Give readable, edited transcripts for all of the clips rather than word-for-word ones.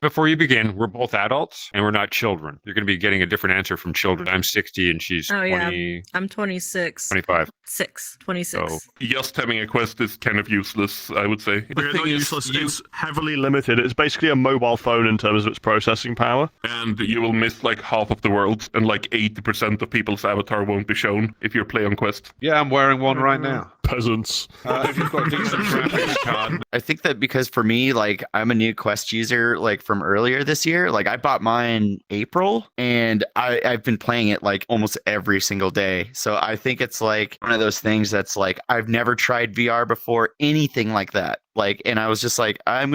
Before you begin, we're both adults and we're not children. You're going to be getting a different answer from children. I'm 60 and she's 20. I'm 26. 25. 26. So, just having a quest is kind of useless, I would say. The thing is, it's heavily limited. It's basically a mobile phone in terms of its processing power. And you will miss like half of the world, and like 80% of people's avatar won't be shown if you play on Quest. Yeah, I'm wearing one right now. Peasants. If you've got decent graphics card. I think that because for me, like, I'm a new Quest user, like, from earlier this year. Like, I bought mine April, and I've been playing it, like, almost every single day. So I think it's, like, one of those things that's, like, I've never tried VR before, anything like that. Like, and I was just like, I've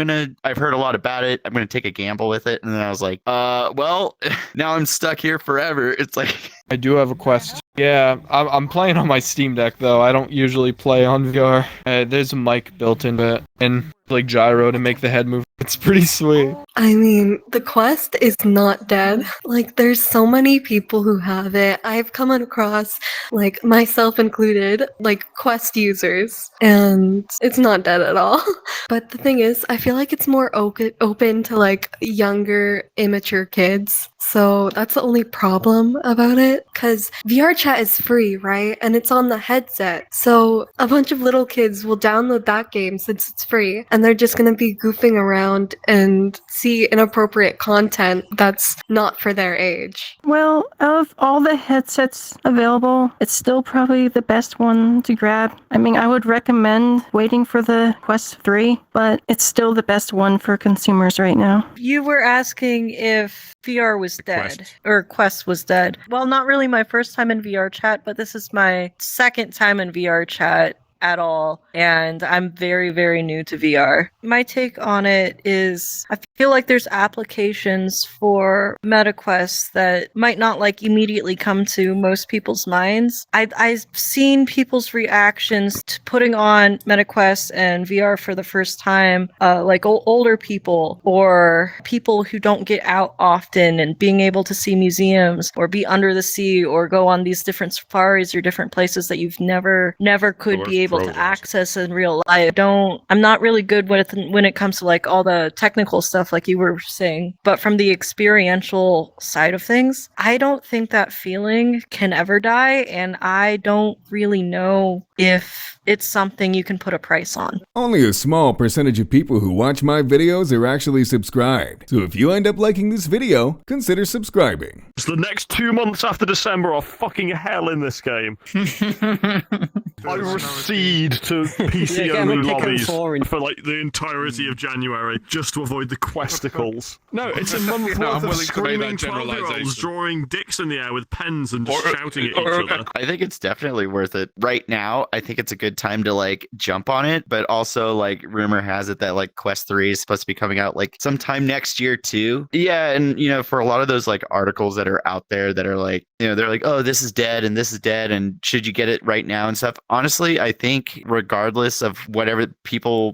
heard a lot about it. I'm going to take a gamble with it. And then I was like, well, now I'm stuck here forever. It's like... I do have a Quest. Yeah, I'm playing on my Steam Deck, though. I don't usually play on VR. There's a mic built into it and like gyro to make the head move. It's pretty sweet. I mean, the Quest is not dead. Like, there's so many people who have it. I've come across, like, myself included, like, Quest users, and it's not dead at all. But the thing is, I feel like it's more open to, like, younger, immature kids. So that's the only problem about it, because VRChat is free, right? And it's on the headset. So a bunch of little kids will download that game since it's free, and they're just going to be goofing around and see inappropriate content that's not for their age. Well, out of all the headsets available, it's still probably the best one to grab. I mean, I would recommend waiting for the Quest 3, but it's still the best one for consumers right now. You were asking if VR was dead, or Quest was dead. Well, not really my first time in VR chat, but this is my second time in VR chat at all, and I'm very, very new to VR. My take on it is I feel like there's applications for MetaQuest that might not like immediately come to most people's minds. I've seen people's reactions to putting on MetaQuest and VR for the first time, like older people or people who don't get out often and being able to see museums or be under the sea or go on these different safaris or different places that you've never could be able to access in real life. I'm not really good when it comes to like all the technical stuff like you were saying, but from the experiential side of things, I don't think that feeling can ever die, and I don't really know if it's something you can put a price on. Only a small percentage of people who watch my videos are actually subscribed. So if you end up liking this video, consider subscribing. So the next 2 months after December are fucking hell in this game. I recede to PC-only lobbies for like the entirety of January just to avoid the questicles. No, it's a month worth of screaming 12-year-olds drawing dicks in the air with pens and just shouting at each other. I think it's definitely worth it. Right now, I think it's a good time to like jump on it, but also like rumor has it that like Quest 3 is supposed to be coming out like sometime next year too. Yeah, and you know, for a lot of those like articles that are out there that are like, you know, they're like, oh, this is dead and this is dead and should you get it right now and stuff. Honestly, I think regardless of whatever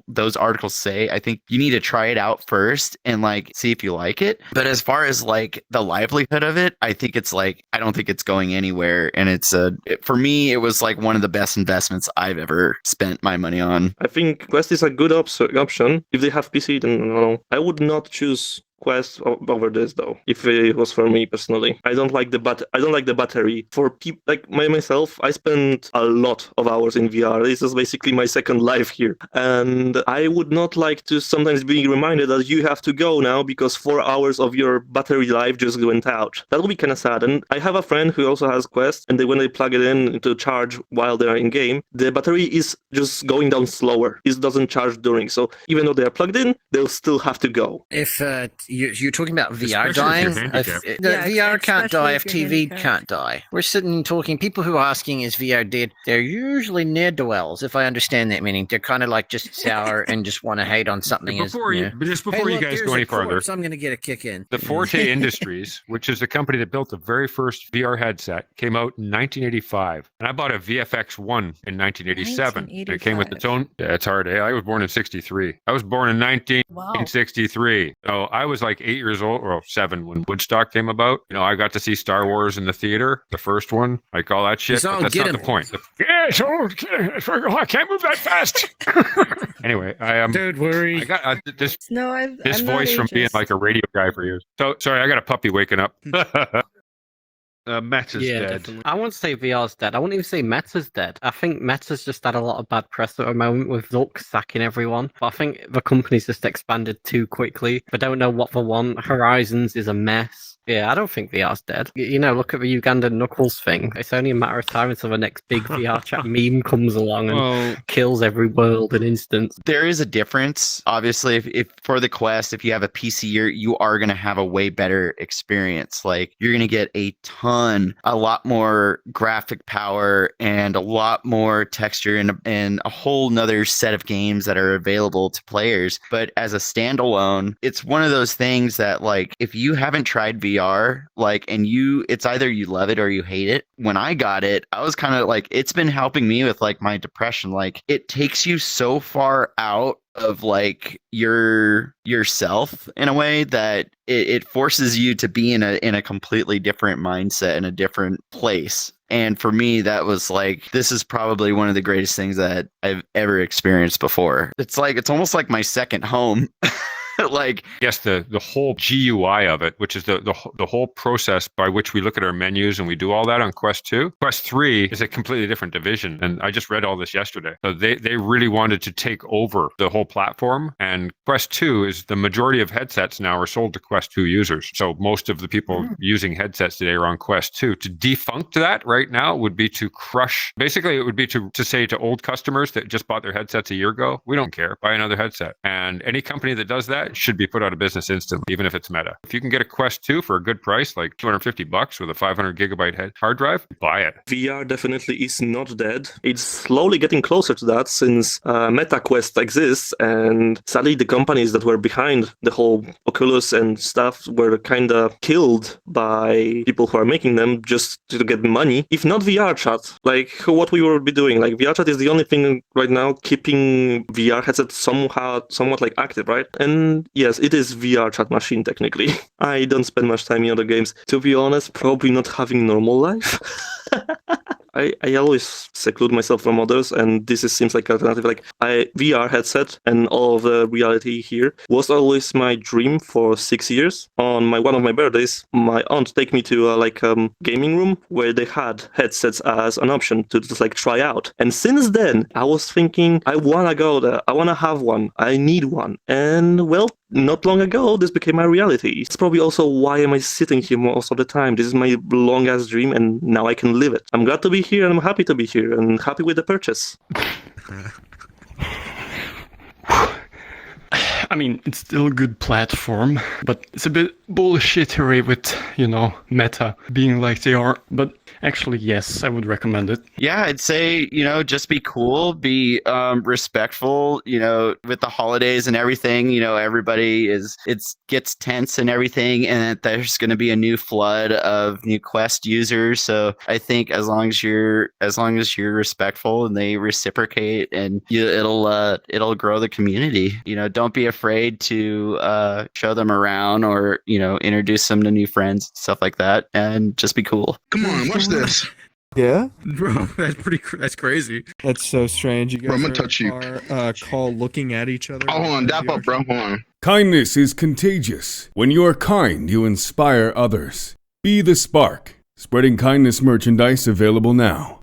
those articles say, I think you need to try it out first and like see if you like it. But as far as like the livelihood of it, I think it's like, I don't think it's going anywhere. And it's for me, it was like one of the best investments I've ever spent my money on. I think Quest is a good option. If they have PC, then I would not choose Quest over this though. If it was for me personally, I don't like the battery. For people like myself, I spend a lot of hours in VR. This is basically my second life here, and I would not like to sometimes be reminded that you have to go now because 4 hours of your battery life just went out. That would be kind of sad. And I have a friend who also has Quest, and when they plug it in to charge while they're in game, the battery is just going down slower. It doesn't charge during. So even though they are plugged in, they'll still have to go. If you're talking about VR dying. VR can't die if TV can't die. We're sitting talking, people who are asking is VR dead, they're usually ne'er-do-wells, if I understand that meaning. They're kind of like just sour and just want to hate on something. Before you guys go any further, I'm going to get a kick in. The Forte Industries, which is the company that built the very first VR headset, came out in 1985. And I bought a VFX 1 in 1987. It came with its own... Yeah, it's hard. I was born in 63. I was born in 1963. So I was like 8 years old, or 7 when Woodstock came about. You know, I got to see Star Wars in the theater, the first one, like all that shit. But that's not the point. Yeah, I can't move that fast. Anyway, I am. Don't worry. I got this. No, This I'm voice from being like a radio guy for years. So sorry, I got a puppy waking up. Meta's dead. Definitely. I won't say VR's dead. I wouldn't even say Meta's dead. I think Meta's just had a lot of bad press at the moment with Zuck sacking everyone. But I think the company's just expanded too quickly. I don't know what they want. Horizons is a mess. Yeah, I don't think VR's dead. You know, look at the Ugandan Knuckles thing. It's only a matter of time until the next big VR chat meme comes along and kills every world in instance. There is a difference. Obviously, if for the Quest, if you have a PC, you are going to have a way better experience. Like, you're going to get a lot more graphic power and a lot more texture and a whole nother set of games that are available to players. But as a standalone, it's one of those things that, like, if you haven't tried VR, like, and it's either you love it or you hate it. When I got it, I was kind of like, it's been helping me with like my depression. Like, it takes you so far out of like yourself in a way that it forces you to be in a completely different mindset, in a different place. And for me, that was like, this is probably one of the greatest things that I've ever experienced before. It's almost like my second home. Like, yes, the whole GUI of it, which is the whole process by which we look at our menus and we do all that on Quest 2. Quest 3 is a completely different division, and I just read all this yesterday. So they really wanted to take over the whole platform, and Quest 2 is the majority of headsets now are sold to Quest 2 users. So most of the people using headsets today are on Quest 2. To defunct that right now would be to crush. Basically, it would be to say to old customers that just bought their headsets a year ago, we don't care, buy another headset. And any company that does that should be put out of business instantly, even if it's Meta. If you can get a Quest 2 for a good price, like $250 with a 500 gigabyte hard drive, buy it. VR definitely is not dead. It's slowly getting closer to that since Meta Quest exists, and sadly the companies that were behind the whole Oculus and stuff were kind of killed by people who are making them just to get money. If not VRChat, like what we will be doing, like VRChat is the only thing right now keeping VR headsets somewhat like active, right? And yes, it is VR chat machine technically. I don't spend much time in other games. To be honest, probably not having normal life. I always seclude myself from others, and seems like an alternative. Like, VR headset and all of the reality here was always my dream for 6 years. On one of my birthdays, my aunt take me to a gaming room where they had headsets as an option to just like try out. And since then, I was thinking, I wanna go there. I wanna have one. I need one. And well, not long ago, this became my reality. It's probably also why am I sitting here most of the time. This is my long-ass dream, and now I can live it. I'm glad to be here, and I'm happy to be here, and happy with the purchase. I mean, it's still a good platform, but it's a bit bullshittery with, Meta being like they are. But actually, yes, I would recommend it. Yeah, I'd say, just be cool, be respectful, with the holidays and everything, everybody gets tense and everything, and there's going to be a new flood of new Quest users. So I think as long as you're respectful and they reciprocate, and it'll grow the community. Don't be afraid to show them around or, introduce them to new friends, stuff like that, and just be cool. Come on, watch this. Yeah, bro, that's crazy. That's so strange. You guys bro, I'm gonna touch you. Call looking at each other. Hold on, dap up, bro. Hold on. Kindness is contagious. When you are kind, you inspire others. Be the spark. Spreading kindness merchandise available now.